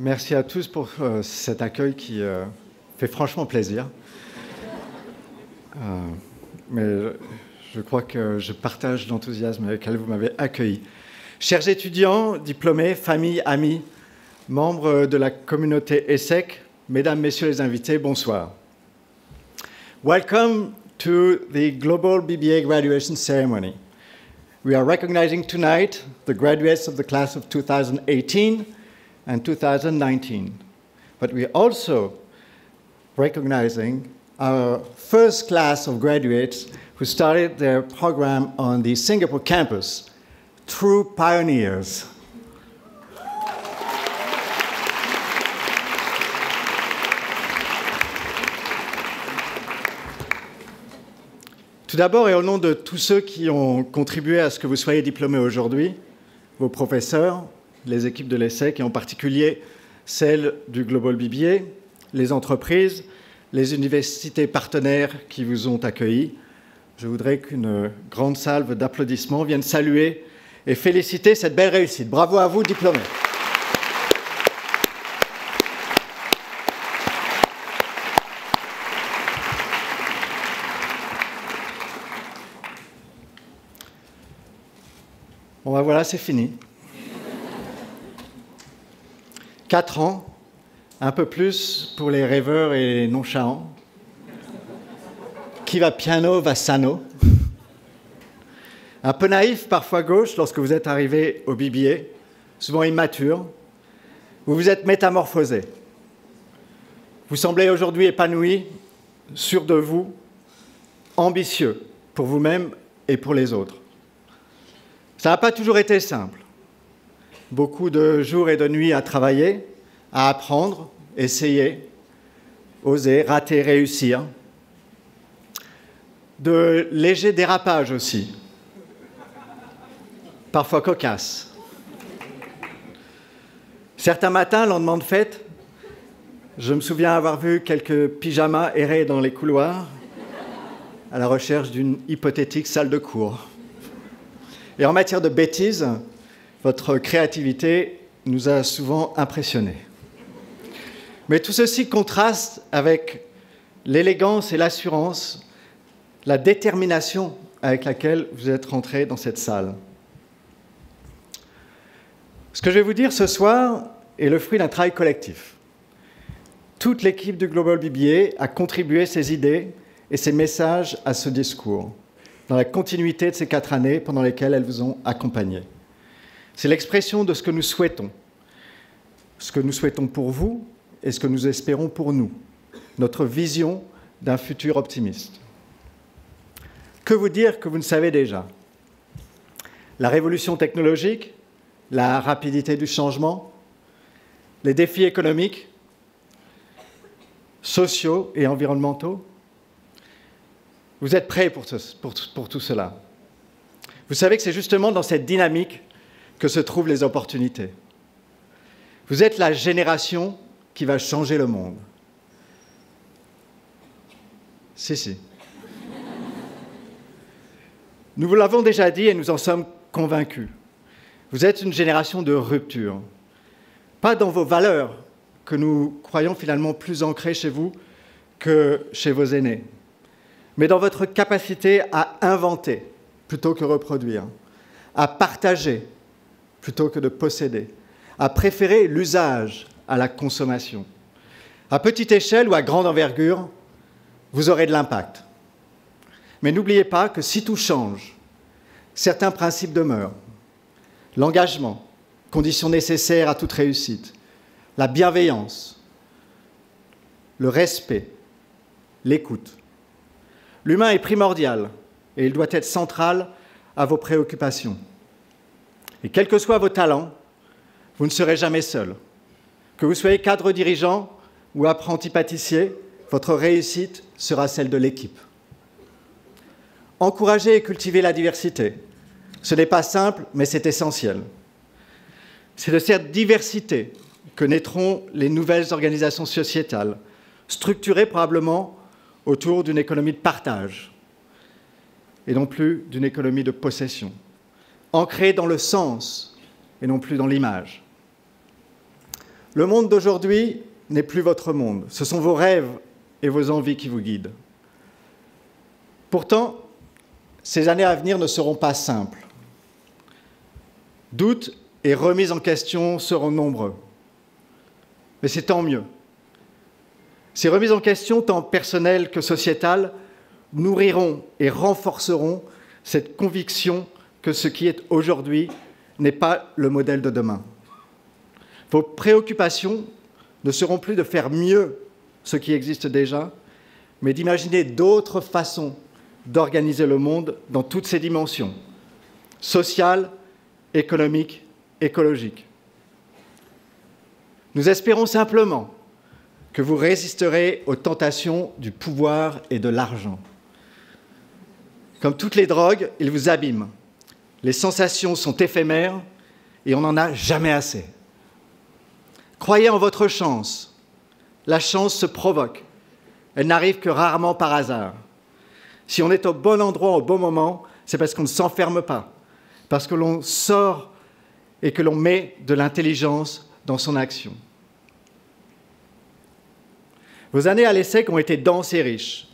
Merci à tous pour cet accueil qui fait franchement plaisir. Mais je crois que je partage l'enthousiasme avec lequel vous m'avez accueilli. Chers étudiants, diplômés, familles, amis, membres de la communauté ESSEC, mesdames, messieurs les invités, bonsoir. Welcome to the Global BBA graduation ceremony. We are recognizing tonight the graduates of the class of 2018 and 2019. But we are also recognizing our first class of graduates who started their program on the Singapore campus, true pioneers. Tout d'abord, et au nom de tous ceux qui ont contribué à ce que vous soyez diplômés aujourd'hui, vos professeurs, les équipes de l'ESSEC, et en particulier celles du Global BBA, les entreprises, les universités partenaires qui vous ont accueillis, je voudrais qu'une grande salve d'applaudissements vienne saluer et féliciter cette belle réussite. Bravo à vous, diplômés. Bon, ben voilà, c'est fini. 4 ans, un peu plus pour les rêveurs et les nonchalants. Qui va piano va sano. Un peu naïf, parfois gauche, lorsque vous êtes arrivé au BBA, souvent immature. Vous vous êtes métamorphosé. Vous semblez aujourd'hui épanoui, sûr de vous, ambitieux pour vous-même et pour les autres. Ça n'a pas toujours été simple. Beaucoup de jours et de nuits à travailler, à apprendre, essayer, oser, rater, réussir. De légers dérapages aussi, parfois cocasses. Certains matins, lendemain de fête, je me souviens avoir vu quelques pyjamas errer dans les couloirs à la recherche d'une hypothétique salle de cours. Et en matière de bêtises, votre créativité nous a souvent impressionnés. Mais tout ceci contraste avec l'élégance et l'assurance, la détermination avec laquelle vous êtes rentrés dans cette salle. Ce que je vais vous dire ce soir est le fruit d'un travail collectif. Toute l'équipe du Global BBA a contribué ses idées et ses messages à ce discours, dans la continuité de ces 4 années pendant lesquelles elles vous ont accompagné. C'est l'expression de ce que nous souhaitons pour vous et ce que nous espérons pour nous, notre vision d'un futur optimiste. Que vous dire que vous ne savez déjà? La révolution technologique, la rapidité du changement, les défis économiques, sociaux et environnementaux. Vous êtes prêts pour tout cela. Vous savez que c'est justement dans cette dynamique que se trouvent les opportunités. Vous êtes la génération qui va changer le monde. Si. Nous vous l'avons déjà dit et nous en sommes convaincus. Vous êtes une génération de rupture. Pas dans vos valeurs, que nous croyons finalement plus ancrées chez vous que chez vos aînés, mais dans votre capacité à inventer plutôt que reproduire, à partager plutôt que de posséder, à préférer l'usage à la consommation. À petite échelle ou à grande envergure, vous aurez de l'impact. Mais n'oubliez pas que si tout change, certains principes demeurent. L'engagement, condition nécessaire à toute réussite, la bienveillance, le respect, l'écoute. L'humain est primordial et il doit être central à vos préoccupations. Et quels que soient vos talents, vous ne serez jamais seul. Que vous soyez cadre dirigeant ou apprenti pâtissier, votre réussite sera celle de l'équipe. Encouragez et cultivez la diversité. Ce n'est pas simple, mais c'est essentiel. C'est de cette diversité que naîtront les nouvelles organisations sociétales, structurées probablement autour d'une économie de partage et non plus d'une économie de possession, ancrée dans le sens et non plus dans l'image. Le monde d'aujourd'hui n'est plus votre monde. Ce sont vos rêves et vos envies qui vous guident. Pourtant, ces années à venir ne seront pas simples. Doutes et remises en question seront nombreux. Mais c'est tant mieux. Ces remises en question, tant personnelles que sociétales, nourriront et renforceront cette conviction que ce qui est aujourd'hui n'est pas le modèle de demain. Vos préoccupations ne seront plus de faire mieux ce qui existe déjà, mais d'imaginer d'autres façons d'organiser le monde dans toutes ses dimensions, sociales, économiques, écologiques. Nous espérons simplement que vous résisterez aux tentations du pouvoir et de l'argent. Comme toutes les drogues, ils vous abîment. Les sensations sont éphémères et on n'en a jamais assez. Croyez en votre chance. La chance se provoque. Elle n'arrive que rarement par hasard. Si on est au bon endroit au bon moment, c'est parce qu'on ne s'enferme pas, parce que l'on sort et que l'on met de l'intelligence dans son action. Vos années à l'ESSEC ont été denses et riches.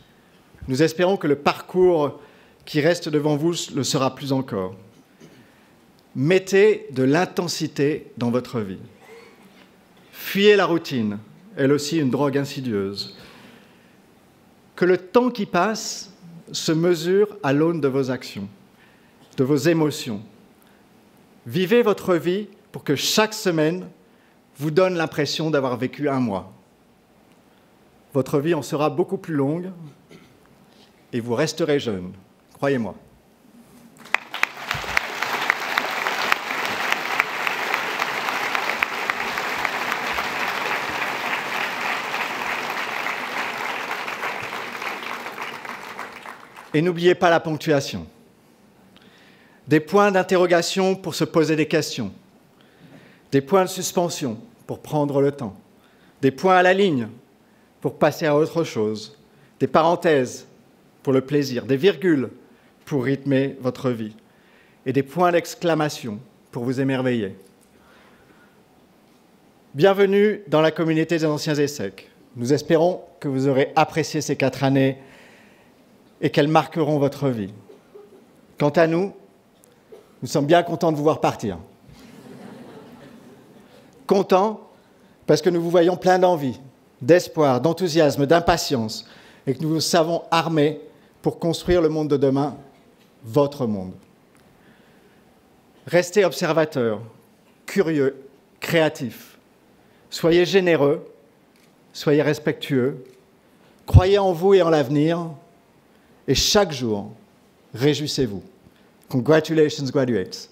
Nous espérons que le parcours qui reste devant vous le sera plus encore. Mettez de l'intensité dans votre vie. Fuyez la routine, elle aussi une drogue insidieuse. Que le temps qui passe se mesure à l'aune de vos actions, de vos émotions. Vivez votre vie pour que chaque semaine vous donne l'impression d'avoir vécu un mois. Votre vie en sera beaucoup plus longue et vous resterez jeune, croyez-moi. Et n'oubliez pas la ponctuation. Des points d'interrogation pour se poser des questions. Des points de suspension pour prendre le temps. Des points à la ligne pour passer à autre chose. Des parenthèses pour le plaisir. Des virgules pour rythmer votre vie. Et des points d'exclamation pour vous émerveiller. Bienvenue dans la communauté des anciens ESSEC. Nous espérons que vous aurez apprécié ces 4 années et qu'elles marqueront votre vie. Quant à nous, nous sommes bien contents de vous voir partir. Contents parce que nous vous voyons plein d'envie, d'espoir, d'enthousiasme, d'impatience et que nous vous savons armés pour construire le monde de demain, votre monde. Restez observateurs, curieux, créatifs. Soyez généreux, soyez respectueux, croyez en vous et en l'avenir. Et chaque jour, réjouissez-vous. Congratulations, graduates.